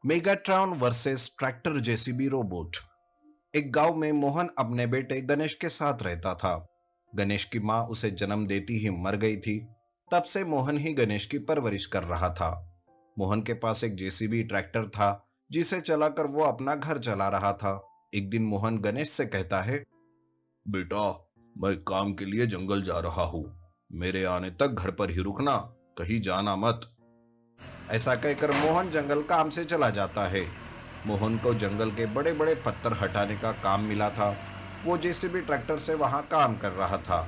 Megatron versus tractor JCB robot. एक गांव में मोहन अपने बेटे गणेश के साथ रहता था। गणेश की माँ उसे जन्म देती ही मर गई थी। तब से मोहन ही गणेश की परवरिश कर रहा था। मोहन के पास एक जेसीबी ट्रैक्टर था, जिसे चलाकर वो अपना घर चला रहा था। एक दिन मोहन गणेश से कहता है, बेटा, मैं काम के लिए जंगल जा रहा हूँ। मेरे आने तक घर पर ही रुकना, कहीं जाना मत। ऐसा कहकर मोहन जंगल काम से चला जाता है। मोहन को जंगल के बड़े बड़े पत्थर हटाने का काम मिला था। वो जेसीबी ट्रैक्टर से वहां काम कर रहा था।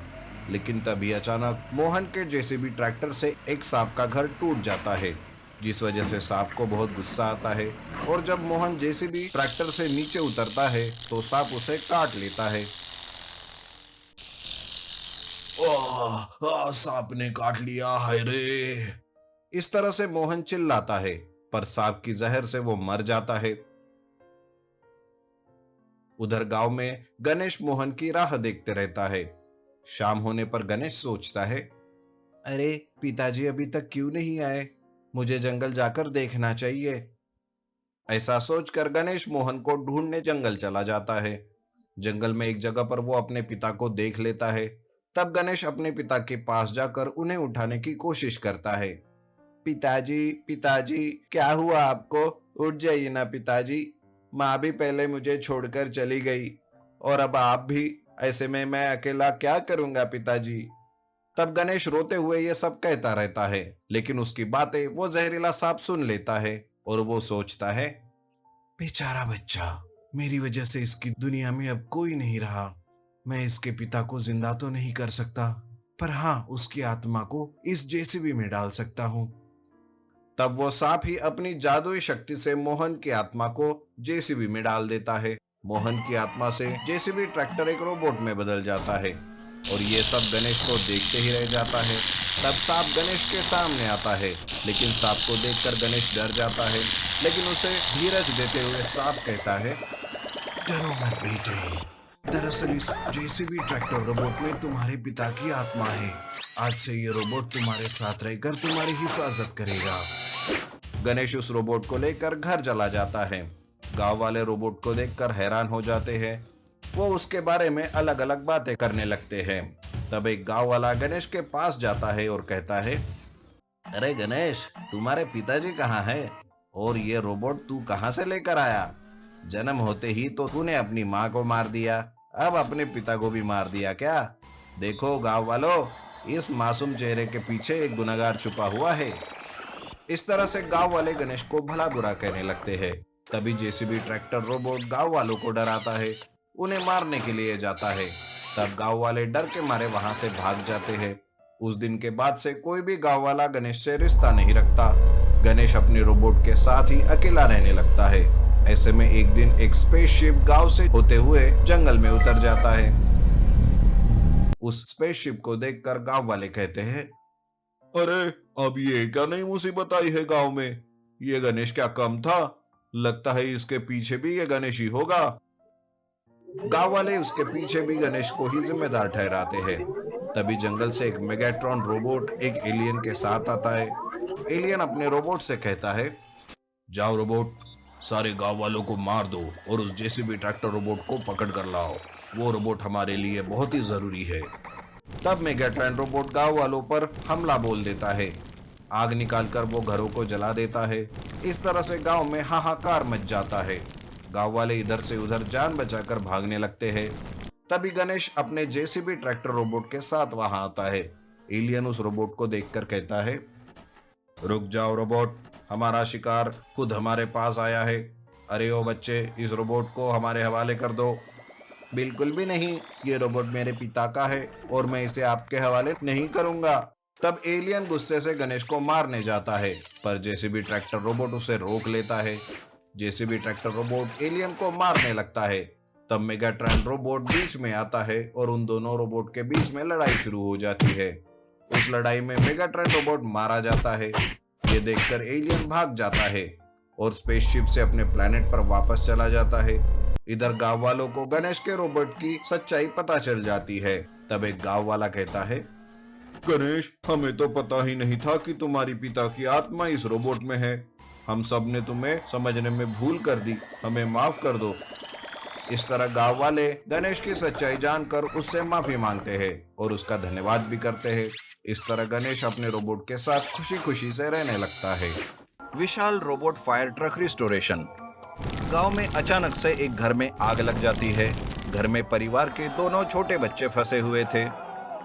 लेकिन तभी अचानक मोहन के जेसीबी ट्रैक्टर से एक सांप का घर टूट जाता है, जिस वजह से सांप को बहुत गुस्सा आता है। और जब मोहन जेसीबी ट्रैक्टर से नीचे उतरता है तो सांप उसे काट लेता है। सांप ने काट लिया, हाय रे। इस तरह से मोहन चिल्लाता है, पर सांप की जहर से वो मर जाता है। उधर गांव में गणेश मोहन की राह देखते रहता है। शाम होने पर गणेश सोचता है, अरे पिताजी अभी तक क्यों नहीं आए? मुझे जंगल जाकर देखना चाहिए। ऐसा सोचकर गणेश मोहन को ढूंढने जंगल चला जाता है। जंगल में एक जगह पर वो अपने पिता को देख लेता है। तब गणेश अपने पिता के पास जाकर उन्हें उठाने की कोशिश करता है। पिताजी, पिताजी, क्या हुआ आपको? उठ जाइए ना पिताजी। माँ भी पहले मुझे छोड़कर चली गई, और अब आप भी। ऐसे में मैं अकेला क्या करूंगा पिताजी? तब गणेश रोते हुए ये सब कहता रहता है, लेकिन उसकी बातें वो जहरीला सांप सुन लेता है। और वो सोचता है, बेचारा बच्चा, मेरी वजह से इसकी दुनिया में अब कोई नहीं रहा। मैं इसके पिता को जिंदा तो नहीं कर सकता, पर हाँ, उसकी आत्मा को इस जेसीबी में डाल सकता हूँ। तब वो सांप ही अपनी जादुई शक्ति से मोहन की आत्मा को जेसीबी में डाल देता है। मोहन की आत्मा से जेसीबी ट्रैक्टर एक रोबोट में बदल जाता है, और ये सब गणेश को देखते ही रह जाता है। तब सांप गणेश के सामने आता है, लेकिन सांप को देखकर गणेश डर जाता है। लेकिन उसे धीरज देते हुए सांप कहता है, डरो मत बेटे। दरअसल इस जेसीबी ट्रैक्टर रोबोट में तुम्हारे पिता की आत्मा है। आज से ये रोबोट तुम्हारे साथ रहकर तुम्हारी हिफाजत करेगा। गणेश उस रोबोट को लेकर घर चला जाता है। गांव वाले रोबोट को देखकर हैरान हो जाते हैं। वो उसके बारे में अलग अलग बातें करने लगते हैं। तब एक गांव वाला गणेश के पास जाता है और कहता है, अरे गणेश, तुम्हारे पिताजी कहाँ हैं? और ये रोबोट तू कहाँ से लेकर आया? जन्म होते ही तो तूने अपनी माँ को मार दिया, अब अपने पिता को भी मार दिया क्या? देखो गांव वालों, इस मासूम चेहरे के पीछे एक गुनहगार छुपा हुआ है। इस तरह से गांव वाले गणेश को भला बुरा कहने लगते हैं। तभी जेसीबी ट्रैक्टर रोबोट गांव वालों को डराता है, उन्हें मारने के लिए जाता है। तब गांव वाले डर के मारे वहां से भाग जाते हैं। उस दिन के बाद से कोई भी गांव वाला गणेश से रिश्ता नहीं रखता। गणेश अपने रोबोट के साथ ही अकेला रहने लगता है। ऐसे में एक दिन एक स्पेसशिप गांव से होते हुए जंगल में उतर जाता है। उस स्पेसशिप को देखकर गांव वाले कहते हैं, अरे अब ये क्या नई मुसीबत आई है गांव में? ये गणेश क्या कम था? लगता है इसके पीछे भी ये गणेश ही होगा। गांव वाले उसके पीछे भी गणेश को ही जिम्मेदार ठहराते हैं। तभी जंगल से एक मेगाट्रॉन रोबोट एक एलियन के साथ आता है। एलियन अपने रोबोट से कहता है, जाओ रोबोट, सारे गांव वालों को मार दो और उस जेसीबी ट्रैक्टर रोबोट को पकड़ कर लाओ। वो रोबोट हमारे लिए बहुत ही जरूरी है। तब मेगाट्रॉन रोबोट गांव वालों पर हमला बोल देता है। आग निकालकर वो घरों को जला देता है। इस तरह से गांव में हाहाकार मच जाता है। गांव वाले इधर से उधर जान बचाकर भागने लगते हैं। तभी गणेश अपने जेसीबी ट्रैक्टर रोबोट के साथ वहां आता है। एलियन उस रोबोट को देखकर कहता है, रुक जाओ रोबोट, हमारा शिकार खुद हमारे पास आया है। अरे ओ बच्चे, इस रोबोट को हमारे हवाले कर दो। बिल्कुल भी नहीं, ये रोबोट मेरे पिता का है और मैं इसे आपके हवाले नहीं करूंगा। तब एलियन गुस्से से गणेश को मारने जाता है, पर जेसीबी ट्रैक्टर रोबोट उसे रोक लेता है। जेसीबी ट्रैक्टर रोबोट एलियन को मारने लगता है। तब मेगाट्रॉन रोबोट बीच में आता है और उन दोनों रोबोट के बीच में लड़ाई शुरू हो जाती है। उस लड़ाई में मेगाट्रॉन रोबोट मारा जाता है। ये देखकर एलियन भाग जाता है और स्पेसशिप से अपने प्लेनेट पर वापस चला जाता है। इधर गांव वालों को गणेश के रोबोट की सच्चाई पता चल जाती है। तब एक गांव वाला कहता है, गणेश, हमें तो पता ही नहीं था कि तुम्हारी पिता की आत्मा इस रोबोट में है। हम सब ने तुम्हें समझने में भूल कर दी, हमें माफ कर दो। इस तरह गांव वाले गणेश की सच्चाई जानकर उससे माफी मांगते हैं और उसका धन्यवाद भी करते हैं। इस तरह गणेश अपने रोबोट के साथ खुशी खुशी से रहने लगता है। विशाल रोबोट फायर ट्रक रिस्टोरेशन। गांव में अचानक से एक घर में आग लग जाती है। घर में परिवार के दोनों छोटे बच्चे फंसे हुए थे।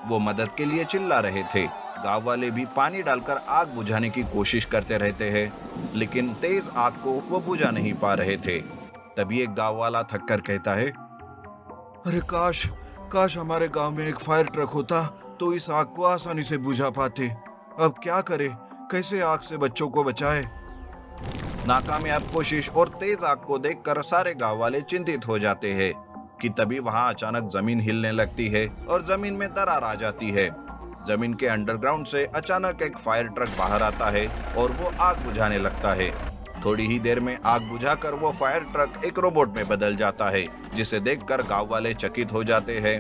वो मदद के लिए चिल्ला रहे थे। गांव वाले भी पानी डालकर आग बुझाने की कोशिश करते रहते हैं, लेकिन तेज आग को वो बुझा नहीं पा रहे थे। तभी एक गांव वाला थककर कहता है, अरे काश काश हमारे गांव में एक फायर ट्रक होता तो इस आग को आसानी से बुझा पाते। अब क्या करे, कैसे आग से बच्चों को बचाए। नाकामयाब कोशिश और तेज आग को देखकर सारे गांव वाले चिंतित हो जाते हैं कि तभी वहां अचानक जमीन हिलने लगती है और जमीन में दरार आ जाती है। जमीन के अंडरग्राउंड से अचानक एक फायर ट्रक बाहर आता है और वो आग बुझाने लगता है। थोड़ी ही देर में आग बुझाकर वो फायर ट्रक एक रोबोट में बदल जाता है, जिसे देखकर गांव वाले चकित हो जाते हैं।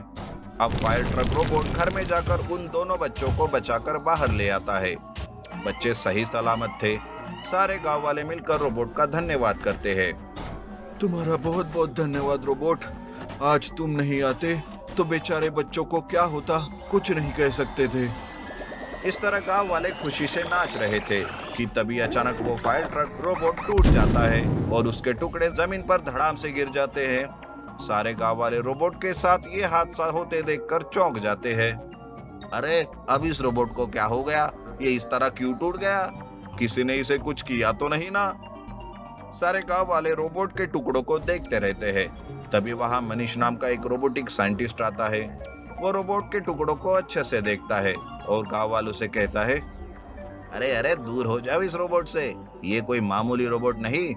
अब फायर ट्रक रोबोट घर में जाकर उन दोनों बच्चों को बचाकर बाहर ले आता है। बच्चे सही सलामत थे। सारे गांव वाले मिलकर रोबोट का धन्यवाद करते हैं। तुम्हारा बहुत बहुत धन्यवाद रोबोट, आज तुम नहीं आते तो बेचारे बच्चों को क्या होता, कुछ नहीं कह सकते थे। इस तरह गांव वाले खुशी से नाच रहे थे कि तभी अचानक वो फायर ट्रक रोबोट टूट जाता है और उसके टुकड़े जमीन पर धड़ाम से गिर जाते हैं। सारे गांव वाले रोबोट के साथ ये हादसा होते देखकर चौंक जाते हैं। अरे अब इस रोबोट को क्या हो गया, ये इस तरह क्यों टूट गया, किसी ने इसे कुछ किया तो नहीं ना। सारे गांव वाले रोबोट के टुकड़ों को देखते रहते हैं। तभी वहां मनीष नाम का एक रोबोटिक साइंटिस्ट आता है। वो रोबोट के टुकड़ों को अच्छे से देखता है और गांव वालों से कहता है, अरे अरे दूर हो जाओ इस रोबोट से, ये कोई मामूली रोबोट नहीं।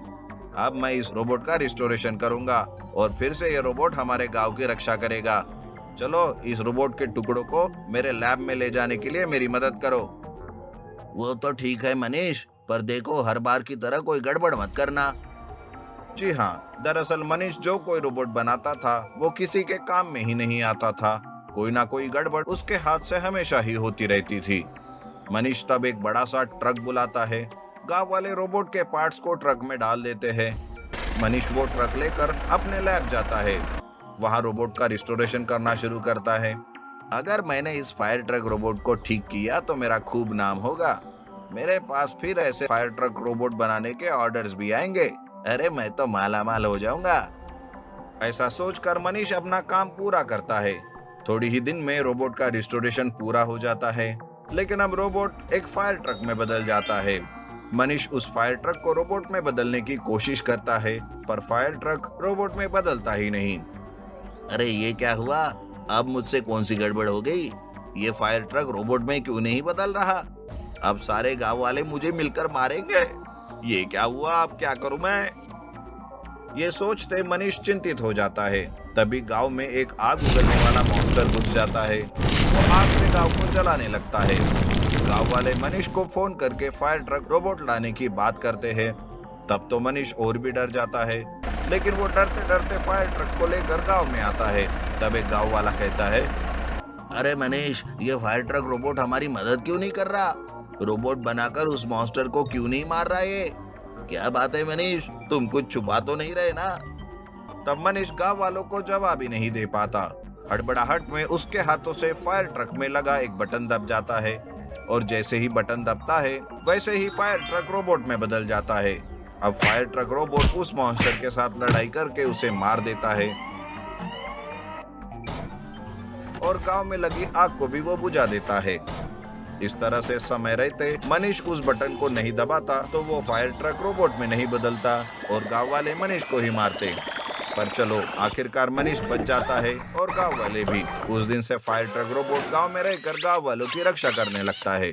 अब मैं इस रोबोट का रिस्टोरेशन करूंगा और फिर से ये रोबोट हमारे गांव की रक्षा करेगा। चलो इस रोबोट के टुकड़ों को मेरे लैब में ले जाने के लिए मेरी मदद करो। वो तो ठीक है मनीष, पर देखो हर बार की तरह कोई गड़बड़ मत करना। जी हाँ, दरअसल मनीष जो कोई रोबोट बनाता था वो किसी के काम में ही नहीं आता था। कोई ना कोई गड़बड़ उसके हाथ से हमेशा ही होती रहती थी। मनीष तब एक बड़ा सा ट्रक बुलाता है। गांव वाले रोबोट के पार्ट्स को ट्रक में डाल देते हैं। मनीष वो ट्रक लेकर अपने लैब जाता है। वहाँ रोबोट का रिस्टोरेशन करना शुरू करता है। अगर मैंने इस फायर ट्रक रोबोट को ठीक किया तो मेरा खूब नाम होगा। मेरे पास फिर ऐसे फायर ट्रक रोबोट बनाने के ऑर्डर्स भी आएंगे। अरे मैं तो माला माल हो जाऊंगा। ऐसा सोचकर मनीष अपना काम पूरा करता है। थोड़ी ही दिन में रोबोट का रिस्टोरेशन पूरा हो जाता है, लेकिन अब रोबोट एक फायर ट्रक में बदल जाता है। मनीष उस फायर ट्रक को रोबोट में बदलने की कोशिश करता है, पर फायर ट्रक रोबोट में बदलता ही नहीं। अरे ये क्या हुआ, अब मुझसे कौन सी गड़बड़ हो गई, ये फायर ट्रक रोबोट में क्यों नहीं बदल रहा। अब सारे गांव वाले मुझे मिलकर मारेंगे। ये क्या हुआ, अब क्या करूं मैं। ये सोचते मनीष चिंतित हो जाता है। तभी गांव में एक आग उगलने वाला मॉन्स्टर घुस जाता है। वो आग से गांव को जलाने लगता है। गांव वाले मनीष को फोन करके फायर ट्रक रोबोट लाने की बात करते हैं। तब तो मनीष और भी डर जाता है, लेकिन वो डरते डरते फायर ट्रक को लेकर गांव में आता है। तब एक गांव वाला कहता है, अरे मनीष, ये फायर ट्रक रोबोट हमारी मदद क्यों नहीं कर रहा, रोबोट बनाकर उस मॉन्स्टर को क्यों नहीं मार रहा है। क्या बात है मनीष, तुम कुछ छुपा तो नहीं रहे ना। तब मनीष गांव वालों को जवाब ही नहीं दे पाता। हड़बड़ाहट में उसके हाथों से फायर ट्रक में लगा एक बटन दब जाता है और जैसे ही बटन दबता है वैसे ही फायर ट्रक रोबोट में बदल जाता है। अब फायर ट्रक रोबोट उस मॉन्स्टर के साथ लड़ाई करके उसे मार देता है और गांव में लगी आग को भी वो बुझा देता है। इस तरह से समय रहते मनीष उस बटन को नहीं दबाता तो वो फायर ट्रक रोबोट में नहीं बदलता और गांव वाले मनीष को ही मारते। पर चलो आखिरकार मनीष बच जाता है और गांव वाले भी। उस दिन से फायर ट्रक रोबोट गांव में रहकर गांव वालों की रक्षा करने लगता है।